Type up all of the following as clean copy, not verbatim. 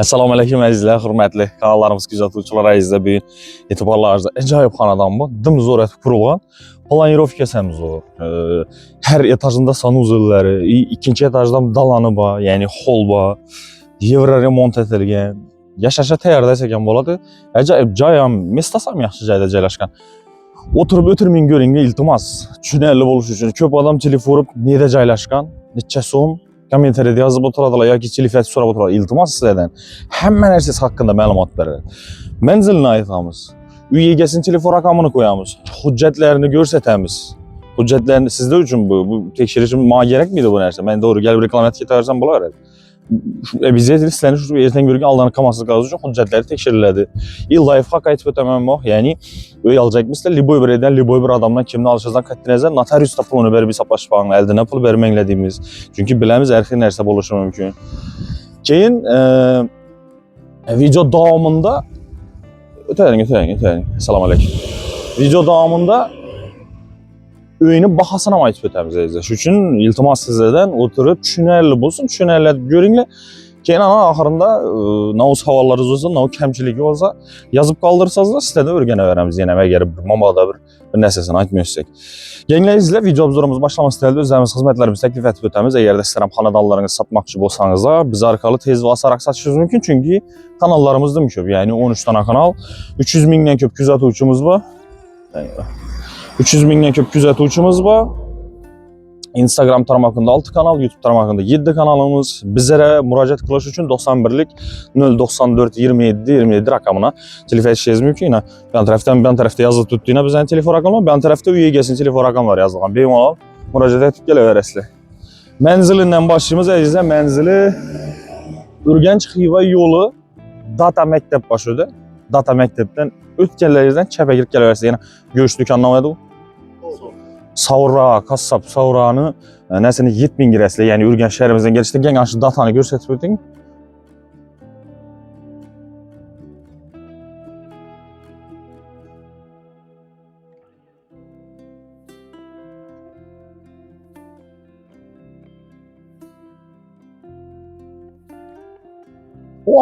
Assalomu alaykum azizlar, hurmatli kanallarimiz kuzatuvchilar, azizlar, bugun e'tiborlaringizda ajoyib xonadon bor. Dim zo'r etib qurilgan. Planirovkasi ham zo'r. Har etajında sanuzellari, ikkinchi etajda dalani bor, ya'ni hol bor. Yevro remont etilgan. Yashashga tayyor desak ham bo'ladi. Ajoyib joy ham, mestasi ham yaxshi joyda joylashgan. O'tirib o'tirmang ko'ringga iltimos. Tushunarli bo'lishi uchun ko'p odam telefon urib, neda joylashgan, necha so'm kommentariyada yozib o'tiradilar yoki telefon so'rab o'tiradilar. Iltimos sizlardan hamma narsasi haqida ma'lumot beradi. Manzilni aytamiz. Uy egasini telefon raqamini qo'yamiz. Hujjatlarini ko'rsatamiz. Hujjatlarni sizlar uchun bu tekshirishim menga kerakmidi bu narsa? Men to'g'ri kelib reklamat ketaversam bo'laveradi. Обязательно sizlarni shu ertaga ko'rgan aldanib qolmaslik uchun hujjatlari tekshiriladi. Life haq aytib o'taman bu. Ya'ni uy olacakmizlar, liboy bir yerdan, liboy bir odamdan kimni olishingizdan qat'iy nazar notariusda pulini berib hisoblashib qo'ying. Eldan pul bermanglar deymiz. Chunki bilamiz har xil narsa bo'lishi mumkin. Keyin video davomida o'taylik. Assalomu alaykum. Video davomida uyni bahosini ham aytib o'tamiz azizlar. Shuning uchun iltimos sizlardan o'tirib tushunarli bo'lsin, tushunarli ko'ringlar. Keyin ana oxirida navuz savollaringiz bo'lsa, nav kamchiligi bo'lsa, yozib qoldirsangizlar, sizlardan o'rganaveramiz. Yana agar bir momoda bir narsasini aytmaysak. Yangilar izlab video obzorimiz boshlanmasdan oldin o'zimiz xizmatlarimizni taklif etib o'tamiz. Agarda sizlar ham xonadonlaringizni sotmoqchi bo'lsangizlar, biz orqali tez va osonroq sotishingiz mumkin, chunki kanallarimiz dim ko'p. Ya'ni 13 ta kanal, 300 mingdan ko'p kuzatuvchimiz bor. 300 mingdan ko'p kuzatuvchimiz bor. Instagram tarmog'ida 6 kanal, YouTube tarmog'ida 7 kanalimiz. Bizlere murojaat qilish uchun 91lik 094 27 27 raqamına telefon etishingiz mumkin. Bu tarafda yozib tutdinglar bizning telefon raqamlar, bu tarafda uy egasining telefon raqamlari yozilgan. Bemalol murojaat etib kelaverasizlar. Manzilidan boshlaymiz azizlar. Manzili Urganch Xiva yo'li Data maktab boshida. Data maktabdan o'tganlaringizdan chapga kirib kelaversiz. Yana go'sht do'koni nima edi u? Savra, kasab savrani narsani yetming girasizlar. Ya'ni Urganch shahrimizdan kelishda kelgan shu datani ko'rsatib o'ting.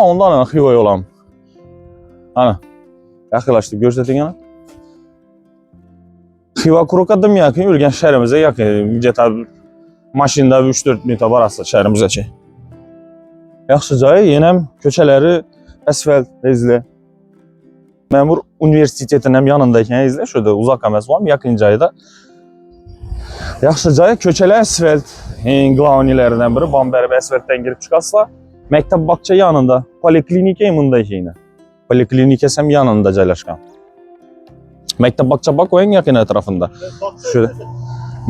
Ondan Xiva yo'lam. Ana. Yaqinlashtirib ko'rsating ana. Xiva Kurokadim yaqin, Urganch shahrimizga yaqin. Где-то mashinada 3-4 minutda borasiz shahrimizgacha. Yaxshi joy, yana ham ko'chalari asfalt izlar. Ma'mur universitetining ham yonida ekan izlar, shuda uzoq emas, ham yaqin joyda. Yaxshi joy, ko'chalar asfalt. Eng glavnilaridan biri bombarib asfaltdan kirib chiqasizlar. Maktab bog'cha yonida, poliklinika ham unda ekan. Poliklinikasi ham yonida joylashgan. Maktab bog'cha bor qo'ying yaqin atrofida. Shu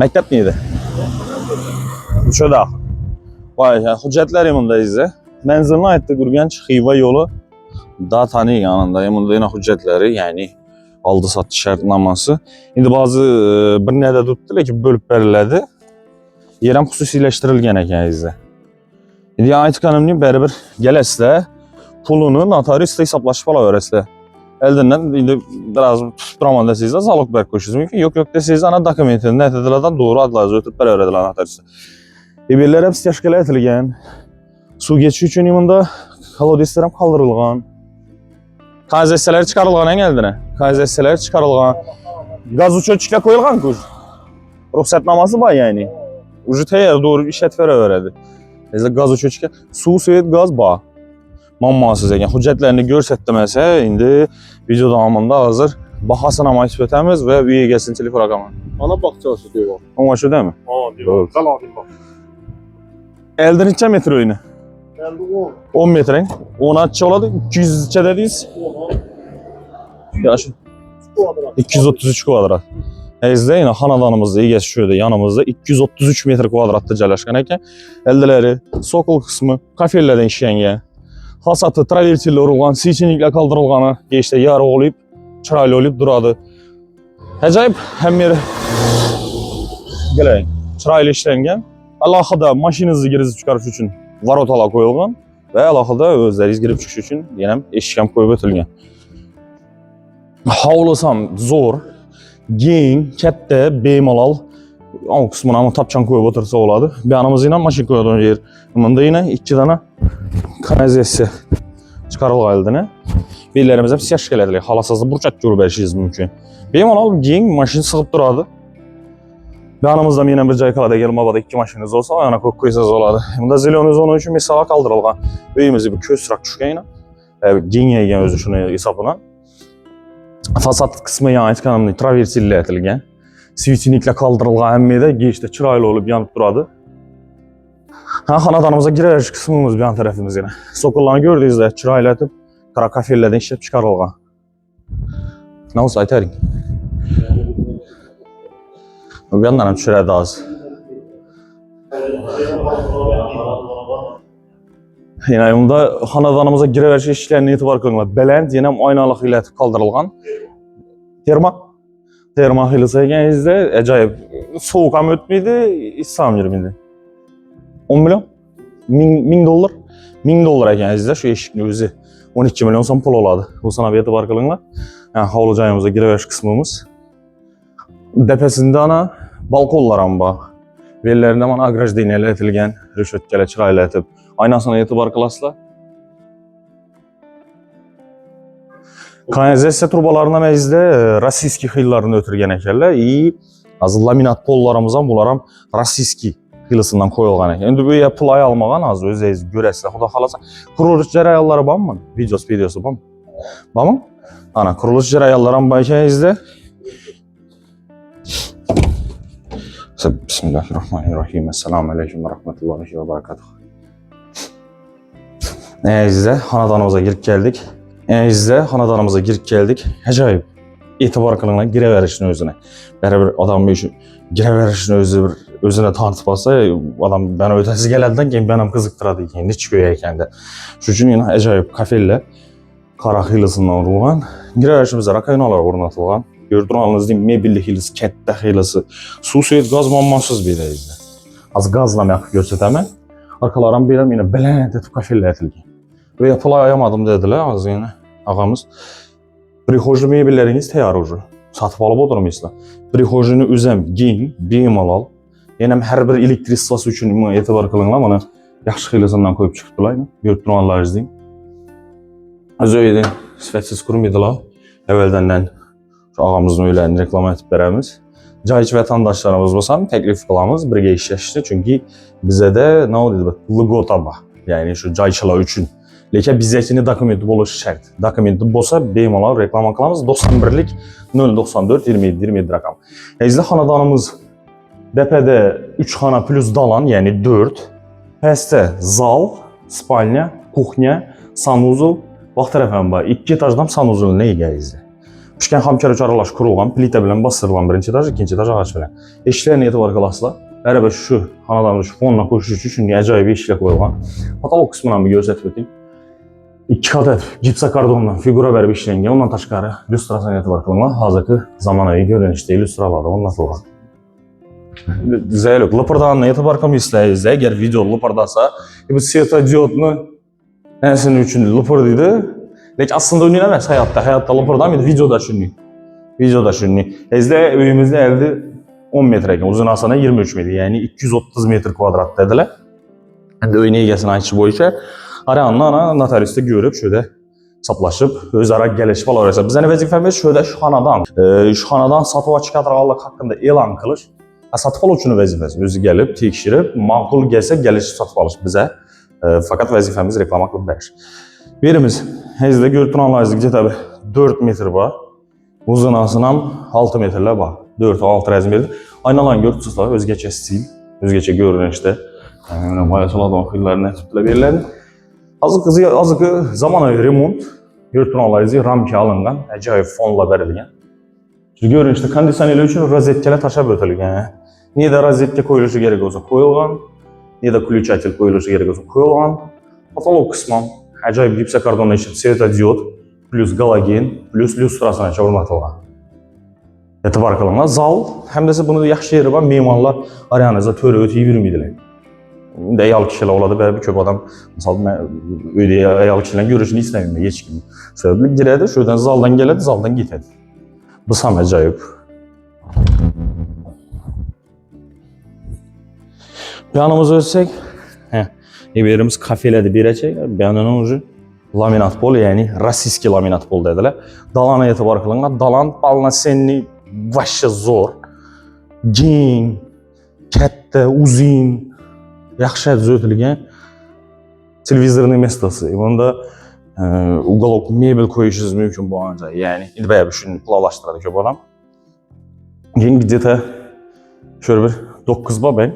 maktab neydi? Shuda. Voy, hujjatlarim unda izza. Manzilni aytdik, Urganch Xiva yo'li Data'ning yonida. Bunda yana hujjatlari, ya'ni oldi sotish shartnomasi. Endi ba'zi bir nada turibdi, lekin bo'lib beriladi. Yer ham xususiylashtirilgan ekan izza. Endi aytganimning baribir kelasizlar, pulini notariusda hisoblashib olaverasizlar. Elden endi biraz turaman desangizlar, zalog berib qo'yishingiz mumkin. Yo'q desangizlar, ana dokumentini netadilardan to'g'ri adlaringizni o'tib beraveradilar notariusda. Ebellar ham steshkalar etilgan. Suv geçiş uchun bunda kolodeslar ham qoldirilgan. Kanalizatsiyalar chiqarilgan eldina. Kanalizatsiyalar chiqarilgan. Gaz o'chiruvchilar qo'yilgan-ku. Ruxsatnomasi bor ya'ni. Uje tayyor to'g'ri ishlataveradi. Sizlar gaz o'chiruvchiga suv, svet, gaz bor. Muammosiz ekan. Hujjatlarni ko'rsatdim esa, endi video davomida hozir bahosini ham aytib o'tamiz va uy egasining telefon raqami. Ana bog'chasi devor. Mana shudami? Ha, devor. Qaloqing bor. Eldan necha metr uyni? Endi 10 metring. 10 necha bo'ladi? 200 cha dedingiz? Yaxshi. 233 kvadrat. Sizda yana xonadonimizda egasi shu yerda yonimizda 233 metr kvadratda joylashgan ekan. Eldalari, sokol qismi kafellardan ishlangan. Hasatı travertiller urilgan, seyçiniklar qoldirilgani, geçte yorug' olib, chiroyli olib turadi. Ajoyib hamma galang, chiroyli ishlangan. Alohida mashinangizni kirgizib chiqarish uchun varotalar qo'yilgan va alohida o'zlaringiz kirib chiqish uchun yana ham eshik ham qo'yib o'tilgan. Hovlisi ham zo'r, keng, katta, bemalol. O'n qismini ham tapchan qo'yib o'tirsa bo'ladi. Bu yonimizda ham mashina qo'yadigan yer. Bunda yana 2 dona kanalizatsiya Çıxarılğayıldığını. Bellərimiz hep siyah şəkələdilər. Halasazda burçak görüb əşiniz mümkün. Benim alalım giyin, maşın sığıb duradı. Yanımızda yine bir Caykala'da gelin babada 2 maşınız olsa ayağına koysanız oladı. Bunda zilyon zonu için mesela kaldırılgan. Öyümüzü bir köz sırak düşkəyinə. Giyin yegen özü şunu hesabına. Fasad kısmı yan etkanımını traversillə etilgən. Svitiniklə kaldırılgan əmmidə geçdə çıraylı olub yanıb duradı. Xanadanımıza girəriş kısmımız bir yan tərəfimiz yine. Sokullarını gördüyünüzdə çıraylı etib qara kafellərdən işləb çıxarılgan. Ne olsa aytərik. Bir yandan düşürədi az. Yine bunda xanadanımıza girəriş işlərinə etibar qılınlar. Belənd yenə aynalıq ilə kaldırılgan. Terma hılısı egenizde acayip soğuk ham ötmeydi, İslam 20'di. 10 milyon? 1000 dolar? 1000 dolar egenizde şu eşikli özü 12 milyon son pul oladı. Bu sana bir etibar qılınlar. Yani havlucayımıza girəriş kısmımız. Depesinde ana balkonlar amba. Bellerinde bana agraj deyinələ etilgən, rüşvətgələ çırayla etib. Aynasına etibar qılasla. Kanalizasiya trubalarına məzdə rasiski xillarını ötürgən əkərlər. Az laminat pollarımızdan bunlar rasiski xiləsindən qoyulğan əkər. İndi bu play almağan az özəyiz görəsilə. Xuda xalasa quruluş cərayalları var mı? Videosu var mı? Var mı? Ana quruluş cərayalları var ikənizdə. Bismillahirrahmanirrahim. Esselamu aleyküm ve rahmetullahi ve berekatuhu. Əzizdə, xanadanımıza girib gəldik. Acayip etibar qılınlar girəverişin özünə. Bərabər adam bir girəverişin özünə tanıtmasa, adam bana ötəsiz gələddən ki, benim qızıqdıradı ki, ne çıkıyor ekəndə. Şu üçün yine acayip kafellə qara xiləsindən ruğan. Girəverişimizdə rakaynalar ornatılğan. Gördüğünüz gibi mebilli xilisi, kətdə xilisi, su suyet gaz mammasız bir deyizdə. Az qazla yaxı görsətəmə. Arkalarım birəm yine belənd etib kafellə etilgən. Ve yapılay ayamadım dediler az yine ağamız. Prihojlu mebelleriniz təyar ucu. Satıb alıb oturmuşlar. Prihojunu üzəm, giyin, beyim al. Yəni hər bir elektrik sıvası üçün etibar qılınlar. Bana yaxşı xiləsindən koyub çıxdılar. Gördüğünüzlər izləyim. Özü sifətsiz kurmaydılar. Evveldən şu ağamızın öylərini reklama etib verəmiz. Cayçı vətəndaşlarımız olsam təklif qılamız, birgə işləşdi. Çünki bizə də nə oldu? Lgotaba. Yəni şu cayçılar üçün. Lekin bizdekini dokumenti buluş şart. Dokumenti bolsa bemalol reklama qilamiz. 91lik 094 27 27 rakam. Əzizli xanadanımız DP'de 3 xana plus dalan, yani 4. Pəstə zal, spalnya, kuxnya, sanuzul. Bax tərəfən bax 2 etajdan sanuzul nə gəzdi. Pişkən hamkar üç aralaş kurulğan, plitə bilən bastırılan birinci etaj, ikinci etaj ağaç bilən. Eşiklərin etibar qılasla. Bərabər şu xanadanımız şu fonla qoşuş üçün acayip eşiklə qoyulğan. Katalog qismından bir göstərib öteyim. 2 adet gipsakardondan figura verib işlənən, ondan taşqarı lüstrasına etibar qılınlar. Hazırki zamanavi görünüşdə lüstralarda onlatılğan. Zəylik, lıpırdanına etibar qılmışsınız. Əgər video lıpırdasa, bu svetodiodunu nəsinin üçün lıpırdıydı. Lakin aslında ünlü eləməz həyatda lıpırdamaydı, videoda şünlü. Əzdə öyümüzdə əldə 10 metrə, uzun asana 23 metr, yəni 230 metr kvadrat dedilər. Əndə öyünə egesinin ayçı boyunca arayanla notariusda görüb şöyle saplaşıb, öz ara gəlişi falan orası. Bizə vəzifəmiz şöyle şu xanadan satıb çıxartırıq haqqında elan qılır. Satıb alış üçün vəzifəsi özü gəlib, tekşirib, mağul gəlsə gəlişi satıb alış bizə. Fakat vəzifəmiz reklama qılıb verir. Birimiz, həzdə görüntülanlarınızda təbii 4 metr var. Uzun asınam 6 metrlə var. 4-6 rəzmirdir. Aynalan görüntüsüzlər, özgəçə stil, özgəçə görünüşdə. Yəni, bayasıladan xillərinə tüplə verilən. Azıqı zamanavi remont, görüntülanlarınızda ramki alınğan, acayip fonla verilgən. Görünüşdə kondisionerlər üçün rozetkələ taşa bötülgən. Niyə də rozetkə qoyuluşu gerek olsa qoyulğan, niyə də ключатель qoyuluşu gerek olsa qoyulğan. Patolog qismam, acayip gipsakardonla işləyib svetodiod, plus galogen, plus lüstrasına çavurmatılğan. Etibar qılınlar. Zal, həm də bunu yaxşı yeri var, memarlar arayanızda törə ötüyü vermədilər. İndi ayal kişiler oladı, böyle bir köp adam, mesela öyle ayal kişilerin görüşünü istemiyorum, hiç kimi. Sebebi giredi, şuradan zaldan geledi, zaldan gitedi. Bu sam acayip. Yanımızı ölsek, eberimiz kafeledi bir açık, beyanının ucu. laminat pol, yəni rossiyskiy laminat pol dediler. Dalana etibar qılınlar. Dalan balına senni vaşa zor. Gen, katta, uzun, yaxşı düzəltilən televizorun местосы. Bunda uголок mebel koyuşunuz mümkün bu anca. Yəni indi bəyə bir şunu planlaşdırdı ki bu adam. Gen где-то şöyle bir 9 ben.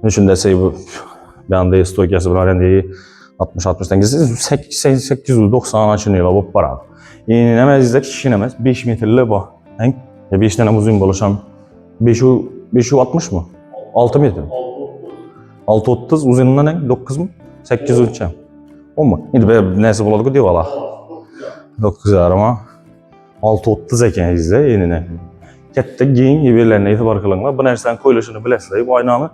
Üçün desək bu bende stoykası bir arendeyi 60-60'dan geçsiniz 890 açın ilə bu para. Yəni nəməzdə kişinəməz 5 metrli bu. Yəni 5 dənə uzun boluşam. 560 mı? 6 metr. 630 uzunluğuna ne? 9 mu? 8 ölçəm. O mu? İndi belə nəsə buladı ki, deyək 9 yarıma 630 ekan izlə yenine. Katta gen yerlərine etibar qılınlar. Bu nərsənin qoyuluşunu biləsiniz. Bu aynalı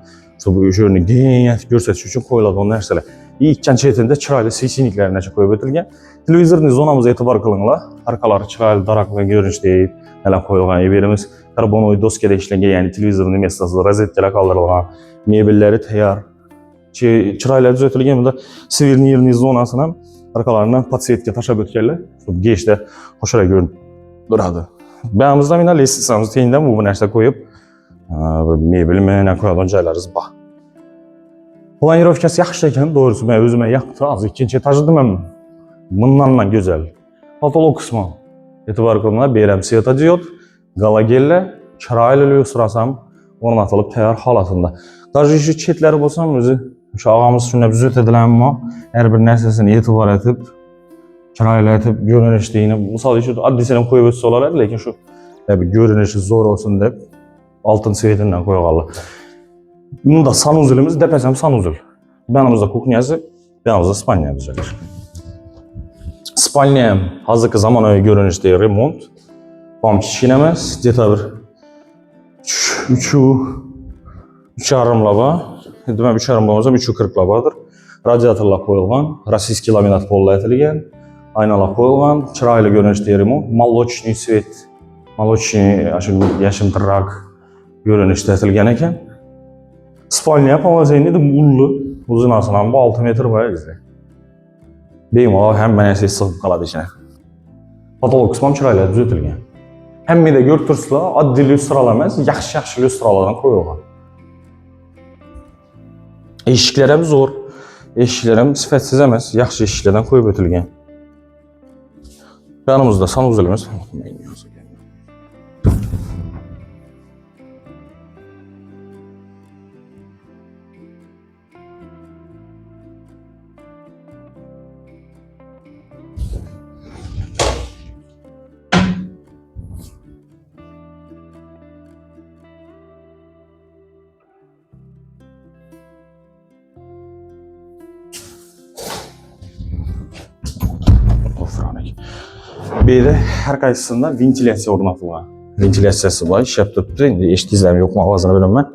bu şöyle gen göstəriş üçün qoyuladu o nərsələr. İlk çetində çıraylı seçeniklər necə qoyub ötürgən. Televizorun zonamıza etibar qılınlar. Arkaları çıraylı daraqlı görünüş deyil. Nələr qoyulğan yerimiz karbonoid doskada işlənən, yəni televizorun местосы rozetkalar qaldırılğan, mebelləri təyar. Çıraylı düzəltilgən burada sverniyerin zonasına arkalarına podsetka taşab ötkənlər. Geçdə xoşara görünür duradı. Bəyimizdə mina lesisamız teyindən bu nərsə qoyub mebelimi nə qoyalım caylarız bax. Planirovkası yaxşı ekan, doğrusu mən özümə yaxdı. Az ikinci etajıdır mən. Bundanla gözəl. Patolog qismi. Etibar qılınlar, BRM svetodiod, galagellə, çıraylı lüstrasam ornatılıb təyar halatında. Даже şu çetləri bolsam özü uşağımız üçün düzət edilən amma hər bir nərsəsini etibar edib çıraylı edib görünüşdüyünü misal üçün addisini qoyub ötsə olar, lakin şu bir görünüşü zor olsun deyib altın svetindən qoyğalı. Bunun da sanuzulumuz dəpəsəm sanuzul. Yanımızda kuxnyası, yanımızda spalnya düzəlir. Spalnya hazırki zamanı görünüşdə remont. Bam kişinəməz, где-то bir 3 yarımlaba, demə 3 yarımlabamızda 340 labadır. Radiatorlar qoyulğan, rossiyskiy laminat polla etilgən, aynalar qoyulğan, çıraylı görünüşdə remont, молочный svet, молочный yaşım tırraq görünüşdə etilgən ekan. Spalnya pamazeyni de mullu, uzun asılan bu 6 metr var izle. Deyim o hem mənə sığıb qaladı içine. Patolog qismam çırayla düzəltilgən. Hem de görtürsülər, addi lüstralamaz, yaxşı lüstralardan qoyulğan. Eşiklərəm zor, eşiklərəm sifətsiz əməz, yaxşı eşiklərdən qoyub ötülgən. Yanımızda sanuzulumuz. Belə hər qaysısında ventilasiya ornatılır. Ventilasiyası var, işləb tutdu. İndi eşitdiyizlərimi yoxmaq lazını bilməm mən.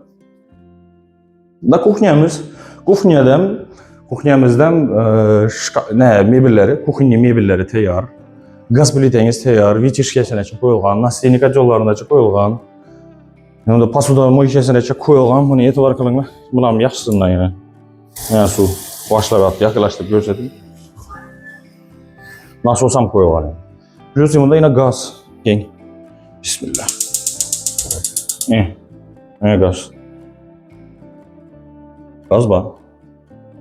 Da kuxnyamızdan mebelləri, kuxnya mebelləri təyar. Qaz plitəniz təyar, vitişkəsinə qoyulğan, nastenika jollarına qoyulğan. Yəni pasuda moyşəsinə qoyulğan, bunu etibar qılınlar. Bunun yaxşısından yəni. Yəni su başlar yaxınlaşdırıb göstərir. Nasıl olsam qoyulğan. Biliyorsun bunda yine gaz. Gel. Bismillah. Gaz. Gaz var.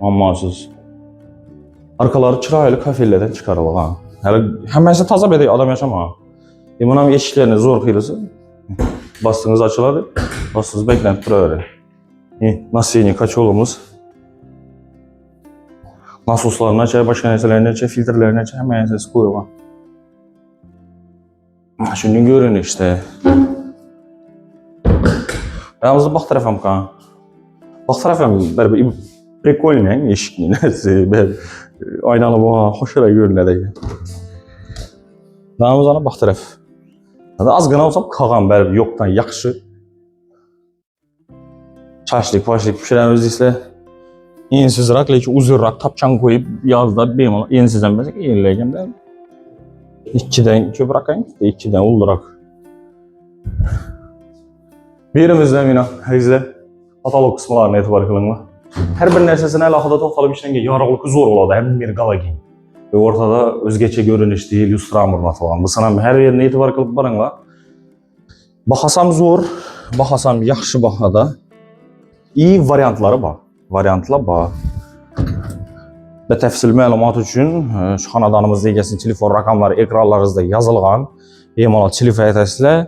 Ammasız. Arkaları çıraylı kafelerden çıkarılır ha. Həmənsə taza bedək adam yaşama. Bunun eşiklərini zor xeyirisi. Bastığınız açıladı. Bastığınız beklentip durur. Nasıl kaç yolumuz. Nasoslarına çay, başka nəsələrine çay, filtrlerine çay, həmənsə qoyulur. Şimdi görün işte. Yalnız bax tərəfəm kan. Bax tərəfəm böyle прикольный, eşikli nəsə. Aynalı bu xoşara görünədə. Yalnız ana bax tərəf. Az qana olsam qağam böyle yoxdan yaxşı. Çaşlık, başlık pişirəmiz islə. Ensiz rak, lakin uzun rak tapçan koyup yazda benim ensizden mesela yerleyeceğim de. 2'den köp rakayım, 2'den uldurak. Birimizden yine izle katalog kısımlarına etibar kılınma. Her bir nərsəsinə əlaqədə toxtalıb işlən ki, yaraqlıqı zor oladı, həmin bir qala giyin. ve ortada özgeçe görünüşlü illüstram ornatılan. Bu sana her yerine etibar kılıp barınlar. Bahasam zor, bahasam yaxşı bahada. İyi variantları var. Variantlar var. Ve təfsil məlumat üçün şu xanadanımızda egesin telefon rəqəmləri ekranlarınızda yazılğan. Bemalol telefon etəsizlər.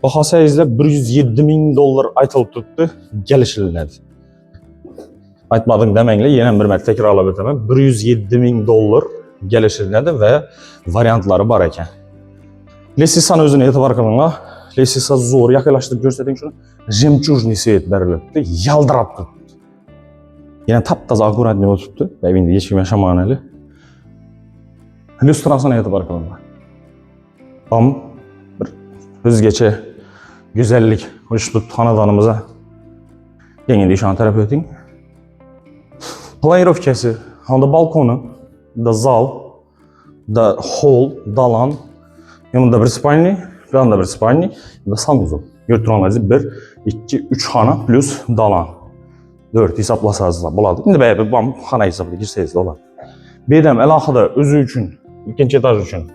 Baxasayızlar $107.000 aytılıb tutdu, gəlişilmədi. Aytmadın deməklə yenə bir mərtə təkrarlab ötəməm. $107.000 gəlişilmədi və variantları var ekan. Lesisan özünə etibar qılınlar. Lesisa zor yaxınlaşdırıb göstərdin şunu. Jemchujniy svet berilibdi, yaldırab tutdu. Yine taptaza akuratni tuttu. Evinde hiç kim yaşamayan eli. Illüstrasyona etibar kılınlar. Tam bir özgeçe güzellik hoşnut xanadanımıza yeni dişan terapötin. Planirovkası, onda balkonu, da zal, da hol, dalan, yanında bir spalni, bir anda bir spalni, da sanuzul. Götüranlarınızı 1, 2, 3 xana plus dalan. 4 hesablasanız da buladı. İndi bəyə bir xana hesablı girsəyiz də olar. Bedəm əlaqədə özü üçün, ikinci etaj üçün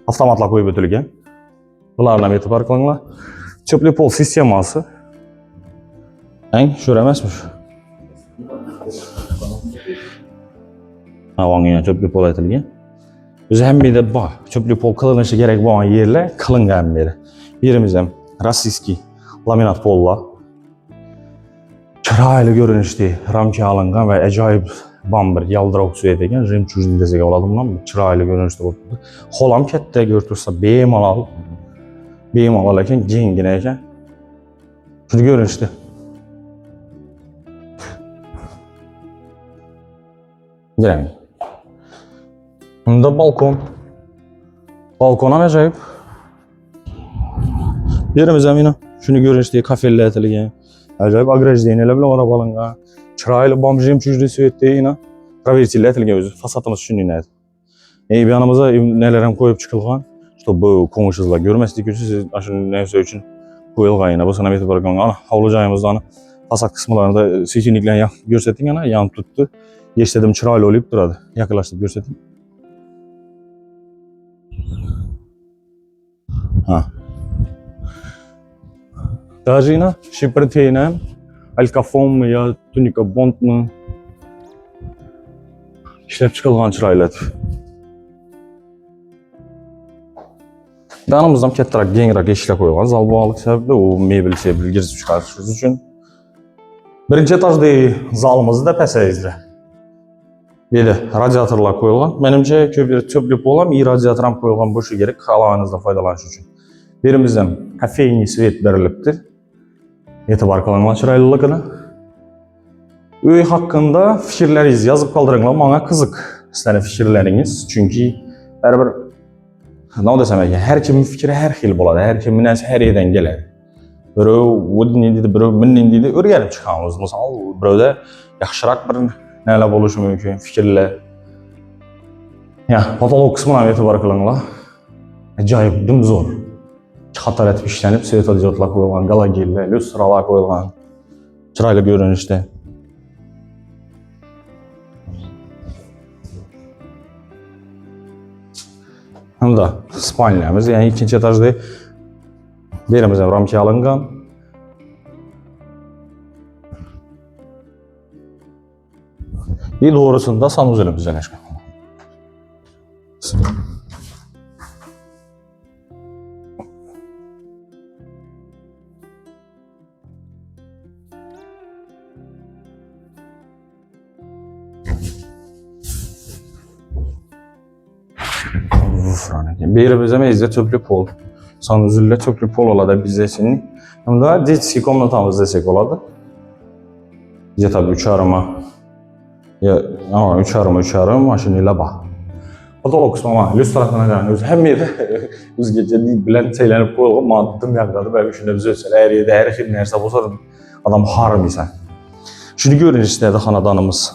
avtomatla qoyub ötülgən. Bunlarla etibar qılınlar. Çöplü pol sisteması. Ən şörəməsmiş. Avan yine çöplü pol etilgən. Özü həm bir də bax, çöplü pol qılınışı gerək bu an yerlə qılınğan beri. Birimizdən rasiski laminat polla. Çıraylı görünüşlü ramki alınğan və acayip bambir yaldıraq suya edən jemchujniy desək oladı bundan mı? Çıraylı görünüşlü oldu. Xolam kətdə görtürsə bemalal ekan, gengine ekan. Şunu görünüşlü. Giremeyin. Bunda balkon. Balkona acayip. Yerimizəm yine. Şunu görünüşlü kafelli etilgən. Acayip agrajdeyin elə biləm arabalınğa. Çıraylı bam jemchujniy svetdə yine. Traversilli etilgən özü. Fasatımız üçün yinədir. Bir yanımıza nələrəm qoyub çıxılğan. İşte bu qonşuzlar görməslik üçün siz aşın nəsə üçün qoyulğan yine. Bu sana etibar qılınğan. Havlucayımızda fasat kısımlarında seçenliklərini göstərdin yana, yanıb tutdu. Yeşlədim çıraylı olub duradı. Yaxınlaşdırıb göstərdim. Ha. Даже yine şipriteyle alkafon mu ya tunika bond mu işlep çıkılğan çıraylıdır. Danımızdan kettirək, genirək işlə qoyulğan zal bağlıq səbəbdə o mebel girib çıxarışınız üçün. Birinci etajda zalımızı da pəsəyizdə. Belə radiatorlar qoyulğan. Mənimcə çöplük olan iyi radiatoram qoyulğan boşu gerək xalağınızdan faydalanış üçün. Birimizdən kafeyni svet verilibdir. Etibar qılınlar çıraylılığına. Öy haqqında fikirlərinizi yazıb qaldırınlar. Bana qızıq istənə fikirləriniz. Çünki bərabər nə desəm ki, hər kimin fikri hər xil boladı. Hər kimin nəsə hər yerdən gələr. Birov o dinləyirdi, birov min dinləyirdi. Öyrənib çıxamız. Məsəl, birowdə yaxşıraq bir nələr oluşu mümkün fikirlər. Ya, patolog qismına etibar qılınlar. Acayip dümzor. Xatar etib işlənib, svetodiodlar qoyulğan, qalagillər, lüstralar qoyulğan, çıraylı görünüşdə. Həm də spalniyamız, yəni ikinci etajda yerimizdən ramki alınğan. Bir doğrusunda sanuzelimiz yerləşən. Yerimizdə mecizdə çöplü pol. Sanuzillə çöplü pol oladı bizəsini. Həm də детский komnatamız desək oladı. Bizə tabi 3 arama. Ya, ama 3 arama maşını ilə bax. Patolog qısmı ama illüstrasyona gələn öz həm yerdə özgəcə bilən şeylənib qoyulğan maddım yaxdadır. Bəli, üçündə biz ölsələ hər yerdə, hər xil nərsə olsa adam harmıysan. Şunu görün istədi xanadanımız.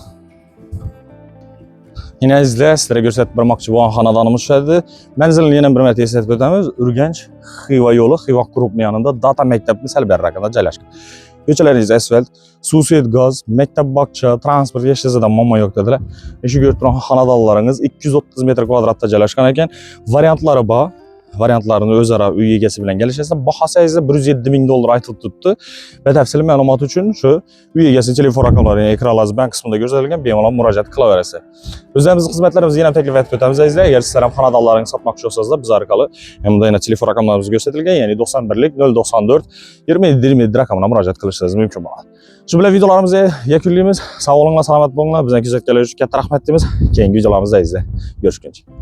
Yine izlə, sizlərə göstərib barmaqçı bu an xanadanımız şəhədir. Mənzilin yenə bir mərtə istəyib ötəmiz. Ürgənc Xiva yolu, Xiva qrupun yanında Data məktəbinin Səlbər rəqəmində cələşqə. Ko'chalaringiz asfalt, suv, svet, gaz, maktab, bog'cha, transport hech narsadan muammo yo'q dedilar. Shu ko'rib turgan xonadonlaringiz 230 metr kvadratda joylashgan ekan. Variantlari bor. Variantlarini o'zaro uy egasi bilan kelishasiz. Bahasi esa $107,000 aytilib turibdi. Batafsil ma'lumot uchun shu uy egasining telefon raqamlarini ekranlaringiz bilan qismida ko'rsatilgan bemalol murojaat qilaverasiz. O'zimizning xizmatlarimizni yana taklif etib o'tamiz azizlar. Agar sizlar ham xonadonlaringizni sotmoqchi bo'lsangiz, biz orqali hamda yana telefon raqamlarimiz ko'rsatilgan, ya'ni 91lik 094 27 raqamiga murojaat qilishingiz mumkin bo'ladi. Shu bilan videolarimizni yakunlaymiz. Sog' bo'linglar, salomat bo'linglar. Bizdan kuzatganlar uchun katta rahmat deymiz. Keyingi videolarimizda azizlar. Görüşguncha.